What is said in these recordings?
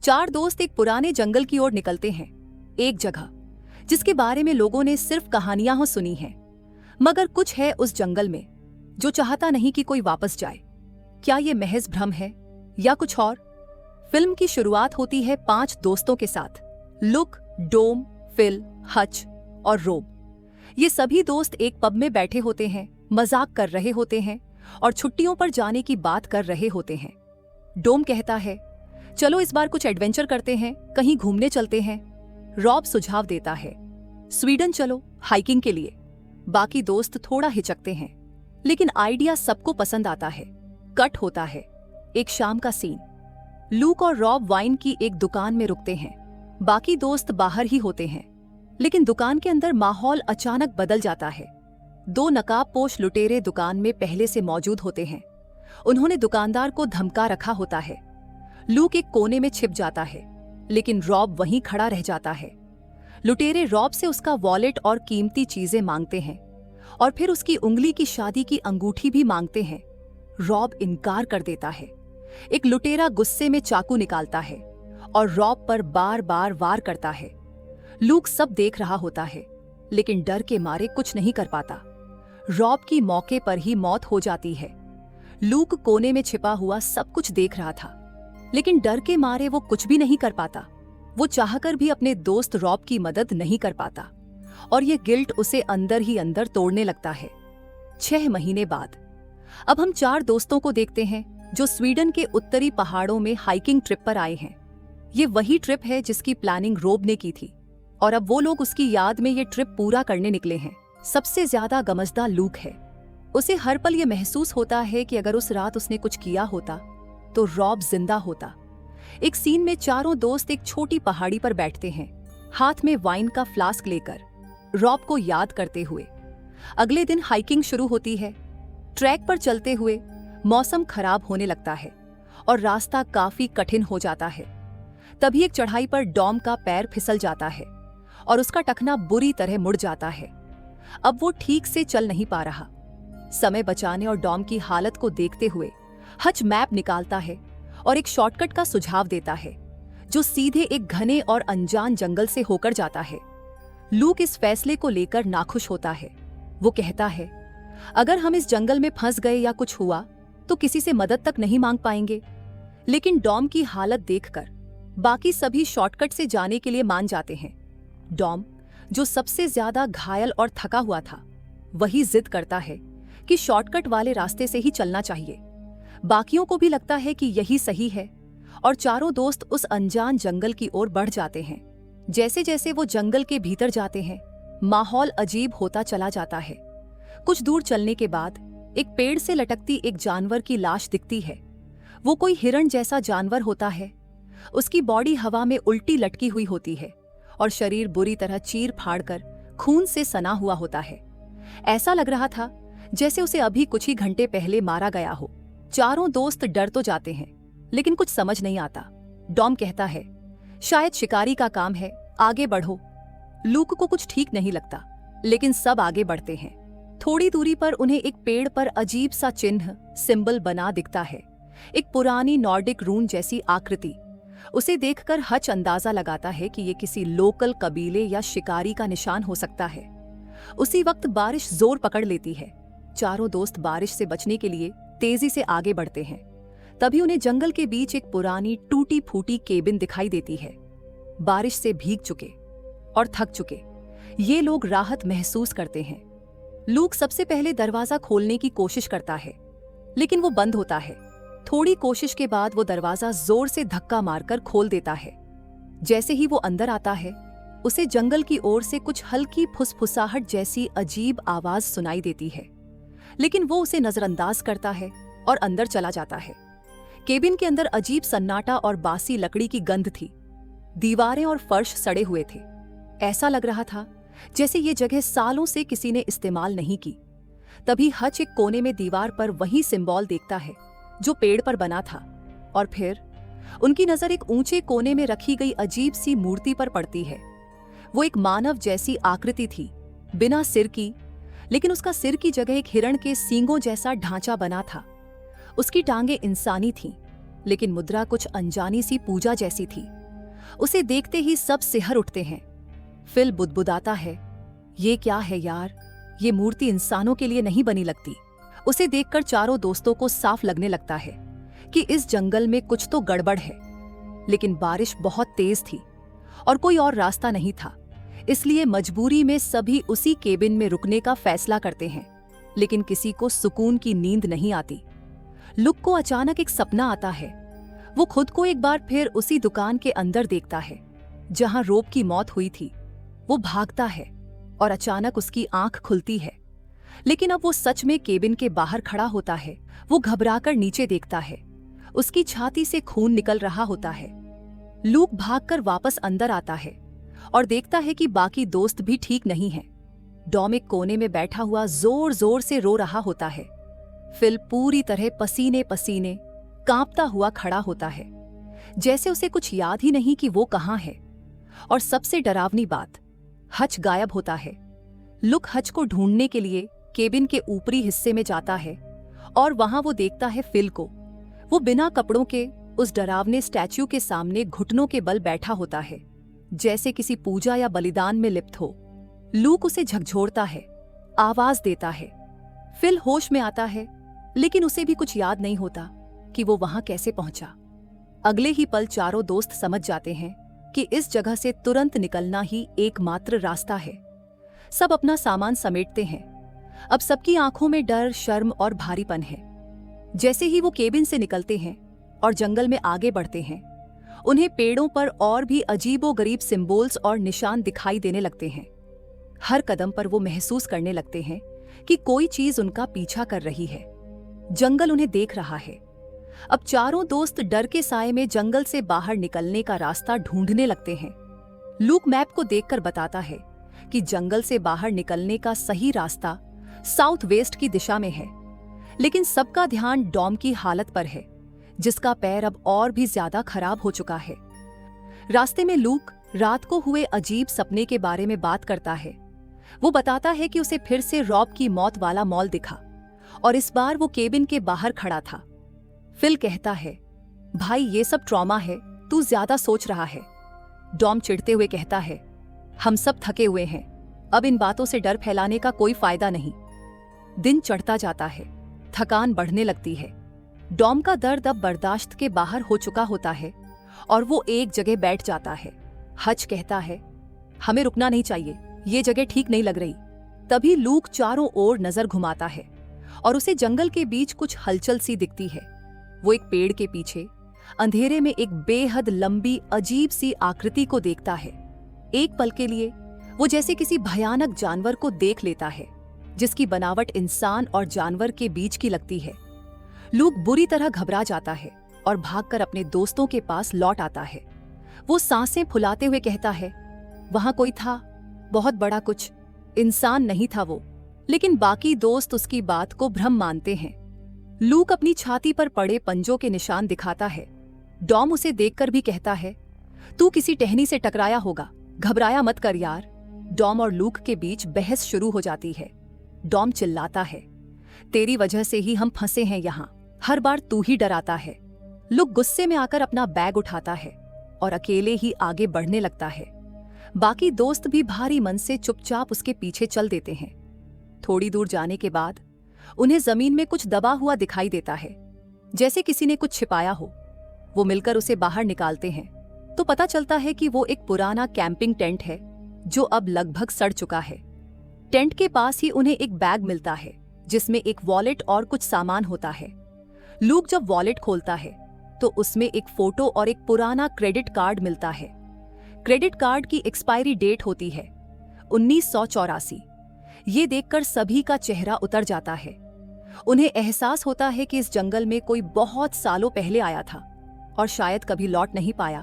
चार दोस्त एक पुराने जंगल की ओर निकलते हैं। एक जगह जिसके बारे में लोगों ने सिर्फ कहानियां हो सुनी हैं, मगर कुछ है उस जंगल में जो चाहता नहीं कि कोई वापस जाए। क्या ये महज भ्रम है या कुछ और? फिल्म की शुरुआत होती है 5 दोस्तों के साथ, लुक, डोम, फिल, हच और रोब। ये सभी दोस्त एक पब में बैठे होते हैं, मजाक कर रहे होते हैं और छुट्टियों पर जाने की बात कर रहे होते हैं। डोम कहता है, चलो इस बार कुछ एडवेंचर करते हैं, कहीं घूमने चलते हैं। रॉब सुझाव देता है, स्वीडन चलो हाइकिंग के लिए। बाकी दोस्त थोड़ा हिचकते हैं, लेकिन आइडिया सबको पसंद आता है। कट होता है एक शाम का सीन। लूक और रॉब वाइन की एक दुकान में रुकते हैं। बाकी दोस्त बाहर ही होते हैं, लेकिन दुकान के अंदर माहौल अचानक बदल जाता है। 2 नकाबपोश लुटेरे दुकान में पहले से मौजूद होते हैं। उन्होंने दुकानदार को धमका रखा होता है। लूक एक कोने में छिप जाता है, लेकिन रॉब वहीं खड़ा रह जाता है। लुटेरे रॉब से उसका वॉलेट और कीमती चीजें मांगते हैं और फिर उसकी उंगली की शादी की अंगूठी भी मांगते हैं। रॉब इनकार कर देता है। एक लुटेरा गुस्से में चाकू निकालता है और रॉब पर बार बार वार करता है। लूक सब देख रहा होता है, लेकिन डर के मारे कुछ नहीं कर पाता। रॉब की मौके पर ही मौत हो जाती है। लूक कोने में छिपा हुआ सब कुछ देख रहा था, लेकिन डर के मारे वो कुछ भी नहीं कर पाता। वो चाहकर भी अपने दोस्त रॉब की मदद नहीं कर पाता और ये गिल्ट उसे अंदर ही अंदर तोड़ने लगता है। 6 महीने बाद अब हम 4 दोस्तों को देखते हैं जो स्वीडन के उत्तरी पहाड़ों में हाइकिंग ट्रिप पर आए हैं। ये वही ट्रिप है जिसकी प्लानिंग रोब ने की थी और अब वो लोग उसकी याद में ये ट्रिप पूरा करने निकले हैं। सबसे ज्यादा गमज़दा लूक है। उसे हर पल ये महसूस होता है कि अगर उस रात उसने कुछ किया होता तो रॉब जिंदा होता। एक सीन में चारों दोस्त एक छोटी पहाड़ी पर बैठते हैं, हाथ में वाइन का फ्लास्क लेकर, रॉब को याद करते हुए। अगले दिन हाइकिंग शुरू होती है। ट्रैक पर चलते हुए मौसम खराब होने लगता है और रास्ता काफी कठिन हो जाता है। तभी एक चढ़ाई पर डॉम का पैर फिसल जाता है और उसका टखना बुरी तरह मुड़ जाता है। अब वो ठीक से चल नहीं पा रहा। समय बचाने और डॉम की हालत को देखते हुए हच मैप निकालता है और एक शॉर्टकट का सुझाव देता है जो सीधे एक घने और अनजान जंगल से होकर जाता है। लूक इस फैसले को लेकर नाखुश होता है। वो कहता है, अगर हम इस जंगल में फंस गए या कुछ हुआ तो किसी से मदद तक नहीं मांग पाएंगे। लेकिन डॉम की हालत देखकर बाकी सभी शॉर्टकट से जाने के लिए मान जाते हैं। डॉम, जो सबसे ज्यादा घायल और थका हुआ था, वही जिद करता है कि शॉर्टकट वाले रास्ते से ही चलना चाहिए। बाकियों को भी लगता है कि यही सही है और चारों दोस्त उस अनजान जंगल की ओर बढ़ जाते हैं। जैसे जैसे वो जंगल के भीतर जाते हैं, माहौल अजीब होता चला जाता है। कुछ दूर चलने के बाद एक पेड़ से लटकती एक जानवर की लाश दिखती है। वो कोई हिरण जैसा जानवर होता है। उसकी बॉडी हवा में उल्टी लटकी हुई होती है और शरीर बुरी तरह चीर फाड़ कर खून से सना हुआ होता है। ऐसा लग रहा था जैसे उसे अभी कुछ ही घंटे पहले मारा गया हो। चारों दोस्त डर तो जाते हैं, लेकिन कुछ समझ नहीं आता। डॉम कहता है, शायद शिकारी का काम है, आगे बढ़ो। लूक को कुछ ठीक नहीं लगता, लेकिन सब आगे बढ़ते हैं। थोड़ी दूरी पर उन्हें एक पेड़ पर अजीब सा चिन्ह, सिंबल बना दिखता है। एक पुरानी नॉर्डिक रून जैसी आकृति। उसे देखकर हच अंदाजा लगाता है कि ये किसी लोकल कबीले या शिकारी का निशान हो सकता है। उसी वक्त बारिश जोर पकड़ लेती है। चारों दोस्त बारिश से बचने के लिए तेजी से आगे बढ़ते हैं। तभी उन्हें जंगल के बीच एक पुरानी टूटी फूटी केबिन दिखाई देती है। बारिश से भीग चुके और थक चुके ये लोग राहत महसूस करते हैं। लूक सबसे पहले दरवाजा खोलने की कोशिश करता है, लेकिन वो बंद होता है। थोड़ी कोशिश के बाद वो दरवाजा जोर से धक्का मारकर खोल देता है। जैसे ही वो अंदर आता है, उसे जंगल की ओर से कुछ हल्की फुसफुसाहट जैसी अजीब आवाज सुनाई देती है, लेकिन वो उसे नजरअंदाज करता है और अंदर चला जाता है। केबिन के अंदर अजीब सन्नाटा और बासी लकड़ी की गंध थी। दीवारें और फर्श सड़े हुए थे। ऐसा लग रहा था जैसे ये जगह सालों से किसी ने इस्तेमाल नहीं की। तभी हच एक कोने में दीवार पर वही सिंबल देखता है जो पेड़ पर बना था, और फिर उनकी नजर एक ऊंचे कोने में रखी गई अजीब सी मूर्ति पर पड़ती है। वो एक मानव जैसी आकृति थी, बिना सिर की, लेकिन उसका सिर की जगह एक हिरण के सींगों जैसा ढांचा बना था। उसकी टांगें इंसानी थीं, लेकिन मुद्रा कुछ अनजानी सी पूजा जैसी थी। उसे देखते ही सब सिहर उठते हैं। फिल बुदबुदाता है, ये क्या है यार, ये मूर्ति इंसानों के लिए नहीं बनी लगती। उसे देखकर चारों दोस्तों को साफ लगने लगता है कि इस जंगल में कुछ तो गड़बड़ है। लेकिन बारिश बहुत तेज थी और कोई और रास्ता नहीं था, इसलिए मजबूरी में सभी उसी केबिन में रुकने का फैसला करते हैं। लेकिन किसी को सुकून की नींद नहीं आती। लुक को अचानक एक सपना आता है। वो खुद को एक बार फिर उसी दुकान के अंदर देखता है जहां रोब की मौत हुई थी। वो भागता है और अचानक उसकी आंख खुलती है, लेकिन अब वो सच में केबिन के बाहर खड़ा होता है। वो घबराकर नीचे देखता है, उसकी छाती से खून निकल रहा होता है। लूक भागकर वापस अंदर आता है और देखता है कि बाकी दोस्त भी ठीक नहीं हैं। डॉम एक कोने में बैठा हुआ जोर जोर से रो रहा होता है। फिल पूरी तरह पसीने पसीने कांपता हुआ खड़ा होता है, जैसे उसे कुछ याद ही नहीं कि वो कहाँ है। और सबसे डरावनी बात, हच गायब होता है। लुक हच को ढूंढने के लिए केबिन के ऊपरी हिस्से में जाता है और वहां वो देखता है फिल को। वो बिना कपड़ों के उस डरावने स्टैच्यू के सामने घुटनों के बल बैठा होता है, जैसे किसी पूजा या बलिदान में लिप्त हो। लूक उसे झकझोरता है, आवाज देता है। फिल होश में आता है, लेकिन उसे भी कुछ याद नहीं होता कि वो वहां कैसे पहुंचा। अगले ही पल चारों दोस्त समझ जाते हैं कि इस जगह से तुरंत निकलना ही एकमात्र रास्ता है। सब अपना सामान समेटते हैं। अब सबकी आंखों में डर, शर्म और भारीपन है। जैसे ही वो केबिन से निकलते हैं और जंगल में आगे बढ़ते हैं, उन्हें पेड़ों पर और भी अजीबोगरीब सिंबल्स और निशान दिखाई देने लगते हैं। हर कदम पर वो महसूस करने लगते हैं कि कोई चीज उनका पीछा कर रही है। जंगल उन्हें देख रहा है। अब चारों दोस्त डर के साए में जंगल से बाहर निकलने का रास्ता ढूंढने लगते हैं। लूक मैप को देखकर बताता है कि जंगल से बाहर निकलने का सही रास्ता साउथ वेस्ट की दिशा में है। लेकिन सबका ध्यान डॉम की हालत पर है, जिसका पैर अब और भी ज्यादा खराब हो चुका है। रास्ते में लूक रात को हुए अजीब सपने के बारे में बात करता है। वो बताता है कि उसे फिर से रॉब की मौत वाला मॉल दिखा और इस बार वो केबिन के बाहर खड़ा था। फिल कहता है, भाई ये सब ट्रॉमा है, तू ज्यादा सोच रहा है। डॉम चिढ़ते हुए कहता है, हम सब थके हुए हैं, अब इन बातों से डर फैलाने का कोई फायदा नहीं। दिन चढ़ता जाता है, थकान बढ़ने लगती है। डॉम का दर्द अब बर्दाश्त के बाहर हो चुका होता है और वो एक जगह बैठ जाता है। हच कहता है, हमें रुकना नहीं चाहिए, ये जगह ठीक नहीं लग रही। तभी लूक चारों ओर नजर घुमाता है और उसे जंगल के बीच कुछ हलचल सी दिखती है। वो एक पेड़ के पीछे अंधेरे में एक बेहद लंबी अजीब सी आकृति को देखता है। एक पल के लिए वो जैसे किसी भयानक जानवर को देख लेता है, जिसकी बनावट इंसान और जानवर के बीच की लगती है। लूक बुरी तरह घबरा जाता है और भागकर अपने दोस्तों के पास लौट आता है। वो सांसें फुलाते हुए कहता है, वहां कोई था, बहुत बड़ा कुछ। इंसान नहीं था वो, लेकिन बाकी दोस्त उसकी बात को भ्रम मानते हैं। लूक अपनी छाती पर पड़े पंजों के निशान दिखाता है। डॉम उसे देखकर भी कहता है, तू किसी टहनी से टकराया होगा, घबराया मत कर यार। डॉम और लूक के बीच बहस शुरू हो जाती है। डॉम चिल्लाता है, तेरी वजह से ही हम फंसे हैं यहाँ, हर बार तू ही डराता है। लुक गुस्से में आकर अपना बैग उठाता है और अकेले ही आगे बढ़ने लगता है। बाकी दोस्त भी भारी मन से चुपचाप उसके पीछे चल देते हैं। थोड़ी दूर जाने के बाद उन्हें जमीन में कुछ दबा हुआ दिखाई देता है, जैसे किसी ने कुछ छिपाया हो। वो मिलकर उसे बाहर निकालते हैं तो पता चलता है कि वो एक पुराना कैंपिंग टेंट है जो अब लगभग सड़ चुका है। टेंट के पास ही उन्हें एक बैग मिलता है जिसमें एक वॉलेट और कुछ सामान होता है। लूक जब वॉलेट खोलता है तो उसमें एक फोटो और एक पुराना क्रेडिट कार्ड मिलता है। क्रेडिट कार्ड की एक्सपायरी डेट होती है 1984। ये देखकर सभी का चेहरा उतर जाता है। उन्हें एहसास होता है कि इस जंगल में कोई बहुत सालों पहले आया था और शायद कभी लौट नहीं पाया।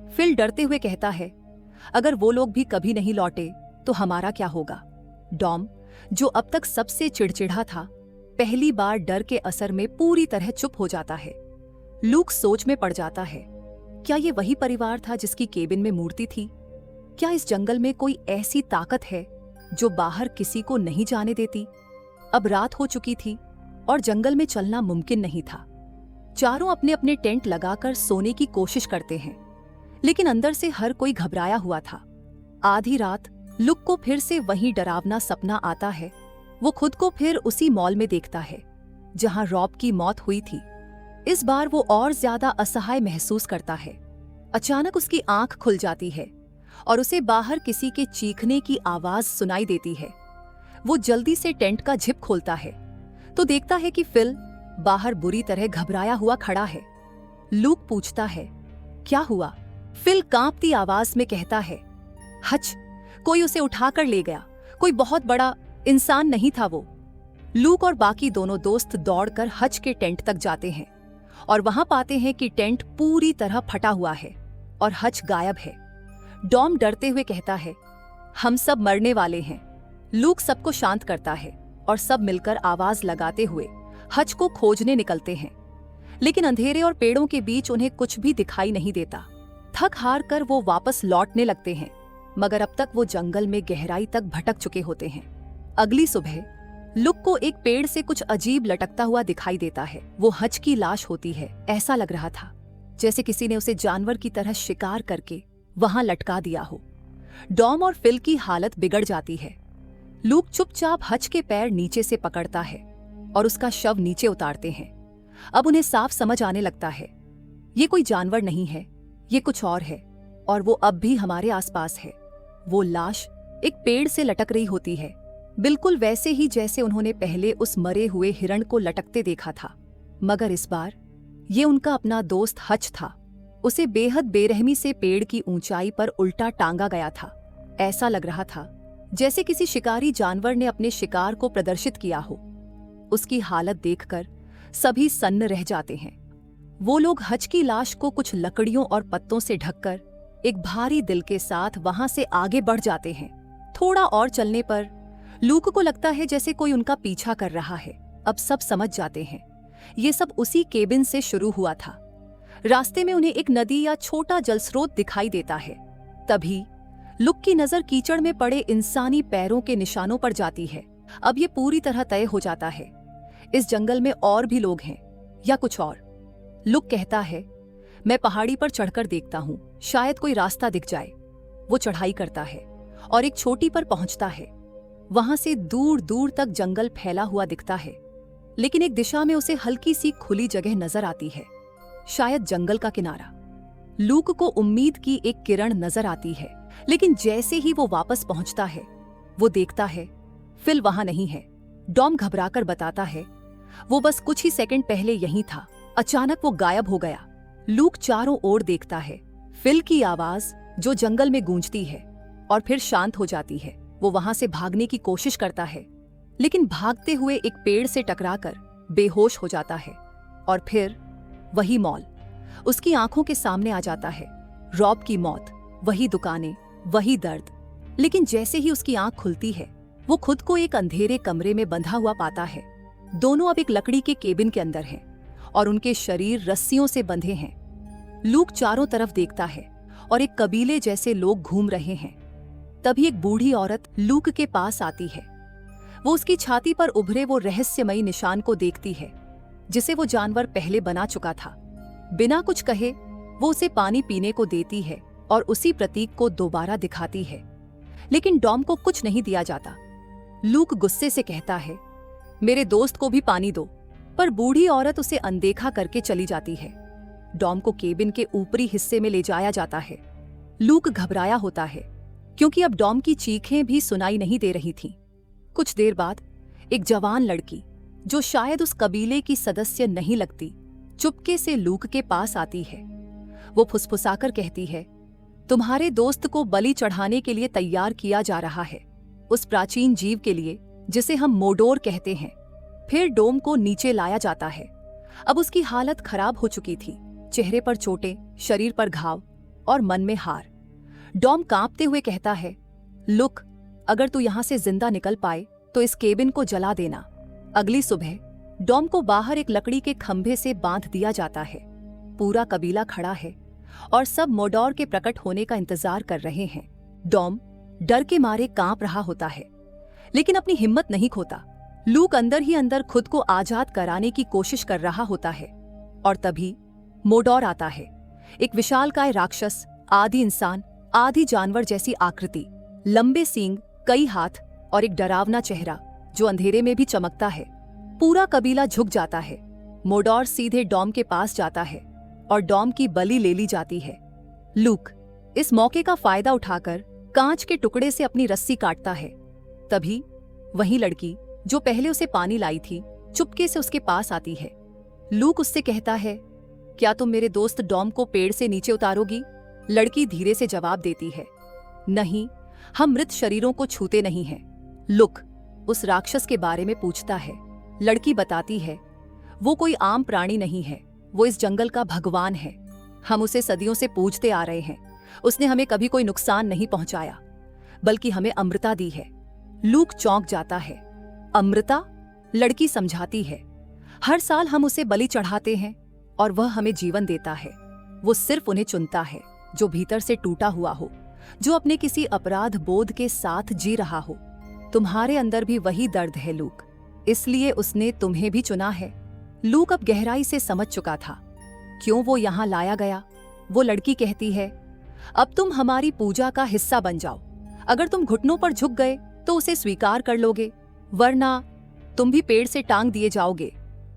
फिल डरते हुए कहता है, अगर वो लोग भी कभी नहीं लौटे तो हमारा क्या होगा। डॉम, जो अब तक सबसे चिड़चिड़ा था, पहली बार डर के असर में पूरी तरह चुप हो जाता है। लूक सोच में पड़ जाता है, क्या ये वही परिवार था जिसकी केबिन में मूर्ति थी? क्या इस जंगल में कोई ऐसी ताकत है जो बाहर किसी को नहीं जाने देती? अब रात हो चुकी थी और जंगल में चलना मुमकिन नहीं था। चारों अपने अपने टेंट लगाकर सोने की कोशिश करते हैं, लेकिन अंदर से हर कोई घबराया हुआ था। आधी रात लुक को फिर से वही डरावना सपना आता है। वो खुद को फिर उसी मॉल में देखता है जहां रॉब की मौत हुई थी। इस बार वो और ज्यादा असहाय महसूस करता है। अचानक उसकी आंख खुल जाती है और उसे बाहर किसी के चीखने की आवाज सुनाई देती है। वो जल्दी से टेंट का झिप खोलता है तो देखता है कि फिल बाहर बुरी तरह घबराया हुआ खड़ा है। लूक पूछता है, क्या हुआ? फिल कांपती आवाज में कहता है, हच, कोई उसे उठाकर ले गया। कोई बहुत बड़ा इंसान नहीं था वो। लूक और बाकी दोनों दोस्त दौड़कर हच के टेंट तक जाते हैं और वहां पाते हैं कि टेंट पूरी तरह फटा हुआ है और हच गायब है। डॉम डरते हुए कहता है, हम सब मरने वाले हैं। लूक सबको शांत करता है और सब मिलकर आवाज लगाते हुए हच को खोजने निकलते हैं, लेकिन अंधेरे और पेड़ों के बीच उन्हें कुछ भी दिखाई नहीं देता। थक हार कर वो वापस लौटने लगते हैं, मगर अब तक वो जंगल में गहराई तक भटक चुके होते हैं। अगली सुबह लुक को एक पेड़ से कुछ अजीब लटकता हुआ दिखाई देता है। वो हच की लाश होती है। ऐसा लग रहा था जैसे किसी ने उसे जानवर की तरह शिकार करके वहां लटका दिया हो। डॉम और फिल की हालत बिगड़ जाती है। लूक चुपचाप हच के पैर नीचे से पकड़ता है और उसका शव नीचे उतारते हैं। अब उन्हें साफ समझ आने लगता है, ये कोई जानवर नहीं है, ये कुछ और है, और वो अब भी हमारे आसपास है। वो लाश एक पेड़ से लटक रही होती है, बिल्कुल वैसे ही जैसे उन्होंने पहले उस मरे हुए हिरण को लटकते देखा था, मगर इस बार ये उनका अपना दोस्त हच था। उसे बेहद बेरहमी से पेड़ की ऊंचाई पर उल्टा टांगा गया था। ऐसा लग रहा था जैसे किसी शिकारी जानवर ने अपने शिकार को प्रदर्शित किया हो। उसकी हालत देखकर सभी सन्न रह जाते हैं। वो लोग हच की लाश को कुछ लकड़ियों और पत्तों से ढककर एक भारी दिल के साथ वहां से आगे बढ़ जाते हैं। थोड़ा और चलने पर लूक को लगता है जैसे कोई उनका पीछा कर रहा है। अब सब समझ जाते हैं, ये सब उसी केबिन से शुरू हुआ था। रास्ते में उन्हें एक नदी या छोटा जलस्रोत दिखाई देता है। तभी लुक की नजर कीचड़ में पड़े इंसानी पैरों के निशानों पर जाती है। अब ये पूरी तरह तय हो जाता है, इस जंगल में और भी लोग हैं या कुछ और। लुक कहता है, मैं पहाड़ी पर चढ़कर देखता हूँ, शायद कोई रास्ता दिख जाए। वो चढ़ाई करता है और एक चोटी पर पहुंचता है। वहां से दूर दूर तक जंगल फैला हुआ दिखता है, लेकिन एक दिशा में उसे हल्की सी खुली जगह नजर आती है, शायद जंगल का किनारा। लूक को उम्मीद की एक किरण नजर आती है, लेकिन जैसे ही वो वापस पहुंचता है, वो देखता है फिल वहां नहीं है। डॉम घबराकर बताता है, वो बस कुछ ही सेकंड पहले यहीं था, अचानक वो गायब हो गया। लूक चारों ओर देखता है। फिल की आवाज जो जंगल में गूंजती है और फिर शांत हो जाती है। वो वहां से भागने की कोशिश करता है, लेकिन भागते हुए एक पेड़ से टकराकर बेहोश हो जाता है। और फिर वही मॉल उसकी आंखों के सामने आ जाता है। रॉब की मौत, वही दुकानें, वही दर्द। लेकिन जैसे ही उसकी आंख खुलती है, वो खुद को एक अंधेरे कमरे में बंधा हुआ पाता है। दोनों अब एक लकड़ी के केबिन के अंदर हैं और उनके शरीर रस्सियों से बंधे हैं। लूक चारों तरफ देखता है और एक कबीले जैसे लोग घूम रहे हैं। तभी एक बूढ़ी औरत लूक के पास आती है। वो उसकी छाती पर उभरे वो रहस्यमयी निशान को देखती है, जिसे वो जानवर पहले बना चुका था। बिना कुछ कहे वो उसे पानी पीने को देती है और उसी प्रतीक को दोबारा दिखाती है, लेकिन डॉम को कुछ नहीं दिया जाता। लूक गुस्से से कहता है, मेरे दोस्त को भी पानी दो, पर बूढ़ी औरत उसे अनदेखा करके चली जाती है। डॉम को केबिन के ऊपरी हिस्से में ले जाया जाता है। लूक घबराया होता है, क्योंकि अब डॉम की चीखें भी सुनाई नहीं दे रही थीं। कुछ देर बाद एक जवान लड़की, जो शायद उस कबीले की सदस्य नहीं लगती, चुपके से लूक के पास आती है। वो फुसफुसाकर कहती है, तुम्हारे दोस्त को बलि चढ़ाने के लिए तैयार किया जा रहा है, उस प्राचीन जीव के लिए जिसे हम मोडोर कहते हैं। फिर डोम को नीचे लाया जाता है। अब उसकी हालत खराब हो चुकी थी, चेहरे पर चोटें, शरीर पर घाव और मन में हार। डॉम कांपते हुए कहता है, लुक, अगर तू यहां से जिंदा निकल पाए तो इस केबिन को जला देना। अगली सुबह डॉम को बाहर एक लकड़ी के खंभे से बांध दिया जाता है। पूरा कबीला खड़ा है और सब मोडोर के प्रकट होने का इंतजार कर रहे हैं। डॉम डर के मारे कांप रहा होता है, लेकिन अपनी हिम्मत नहीं खोता। लूक अंदर ही अंदर खुद को आजाद कराने की कोशिश कर रहा होता है। और तभी मोडोर आता है, एक विशालकाय राक्षस, आधी इंसान आधी जानवर जैसी आकृति, लंबे सींग, कई हाथ और एक डरावना चेहरा जो अंधेरे में भी चमकता है। पूरा कबीला झुक जाता है। मोडोर सीधे डॉम के पास जाता है और डॉम की बलि ले ली जाती है। लूक इस मौके का फायदा उठाकर कांच के टुकड़े से अपनी रस्सी काटता है। तभी वही लड़की जो पहले उसे पानी लाई थी चुपके से उसके पास आती है। लूक उससे कहता है, क्या तुम मेरे दोस्त डॉम को पेड़ से नीचे उतारोगी? लड़की धीरे से जवाब देती है, नहीं, हम मृत शरीरों को छूते नहीं हैं। लुक उस राक्षस के बारे में पूछता है। लड़की बताती है, वो कोई आम प्राणी नहीं है, वो इस जंगल का भगवान है। हम उसे सदियों से पूजते आ रहे हैं। उसने हमें कभी कोई नुकसान नहीं पहुंचाया, बल्कि हमें अमृता दी है। लूक चौंक जाता है। अमृता? लड़की समझाती है, हर साल हम उसे बलि चढ़ाते हैं और वह हमें जीवन देता है। वो सिर्फ उन्हें चुनता है जो भीतर से टूटा हुआ हो, जो अपने किसी अपराध बोध के साथ जी रहा हो। तुम्हारे अंदर भी वही दर्द है लूक, इसलिए उसने तुम्हें भी चुना है। लूक अब गहराई से समझ चुका था क्यों वो यहां लाया गया। वो लड़की कहती है, अब तुम हमारी पूजा का हिस्सा बन जाओ। अगर तुम घुटनों पर झुक गए तो उसे स्वीकार कर लोगे, वरना तुम भी पेड़ से टांग दिए जाओगे।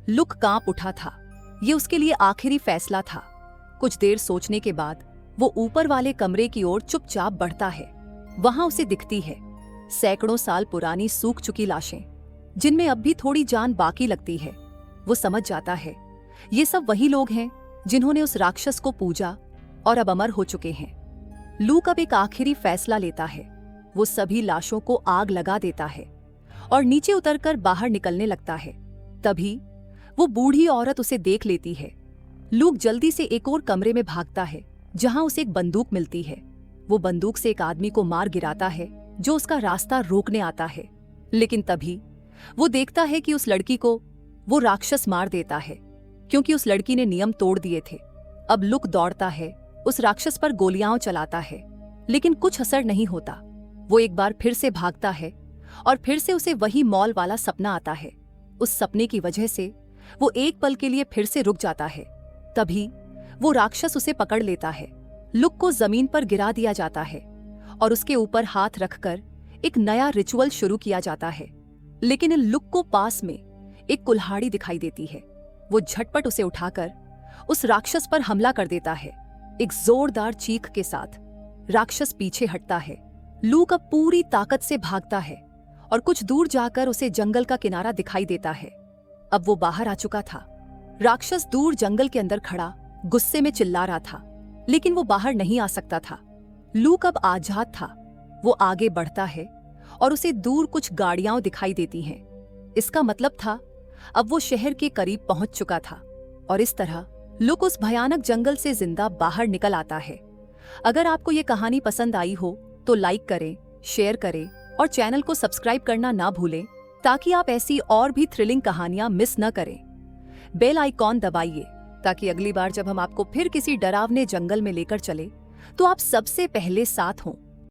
लुक कांप उठा था। ये उसके लिए आखिरी फैसला था। कुछ देर सोचने के बाद वो ऊपर वाले कमरे की ओर चुपचाप बढ़ता है। वहां उसे दिखती है सैकड़ों साल पुरानी सूख चुकी लाशें, जिनमें अब भी थोड़ी जान बाकी लगती है। वो समझ जाता है ये सब वही लोग हैं जिन्होंने उस राक्षस को पूजा और अब अमर हो चुके हैं। लूक अब एक आखिरी फैसला लेता है। वो सभी लाशों को आग लगा देता है और नीचे उतरकर बाहर निकलने लगता है। तभी वो बूढ़ी औरत उसे देख लेती है। लूक जल्दी से एक और कमरे में भागता है जहां उसे एक बंदूक मिलती है। वो बंदूक से एक आदमी को मार गिराता है जो उसका रास्ता रोकने आता है। लेकिन तभी वो देखता है कि उस लड़की को वो राक्षस मार देता है, क्योंकि उस लड़की ने नियम तोड़ दिए थे। अब लुक दौड़ता है, उस राक्षस पर गोलियां चलाता है, लेकिन कुछ असर नहीं होता। वो एक बार फिर से भागता है और फिर से उसे वही मॉल वाला सपना आता है। उस सपने की वजह से वो एक पल के लिए फिर से रुक जाता है। तभी वो राक्षस उसे पकड़ लेता है। लुक को जमीन पर गिरा दिया जाता है और उसके ऊपर हाथ रखकर एक नया रिचुअल शुरू किया जाता है। लेकिन लुक को पास में एक कुल्हाड़ी दिखाई देती है। वो झटपट उसे उठाकर उस राक्षस पर हमला कर देता है। एक जोरदार चीख के साथ राक्षस पीछे हटता है। लूक अब पूरी ताकत से भागता है और कुछ दूर जाकर उसे जंगल का किनारा दिखाई देता है। अब वो बाहर आ चुका था। राक्षस दूर जंगल के अंदर खड़ा गुस्से में चिल्ला रहा था, लेकिन वो बाहर नहीं आ सकता था। लूक अब आजाद था। वो आगे बढ़ता है और उसे दूर कुछ गाड़ियां दिखाई देती हैं। इसका मतलब था अब वो शहर के करीब पहुंच चुका था और इस तरह लुक उस भयानक जंगल से जिंदा बाहर निकल आता है। अगर आपको ये कहानी पसंद आई हो तो लाइक करें, शेयर करें और चैनल को सब्सक्राइब करना ना भूलें, ताकि आप ऐसी और भी थ्रिलिंग कहानियां मिस न करें। बेल आइकॉन दबाइए ताकि अगली बार जब हम आपको फिर किसी डरावने जंगल में लेकर चले तो आप सबसे पहले साथ हों।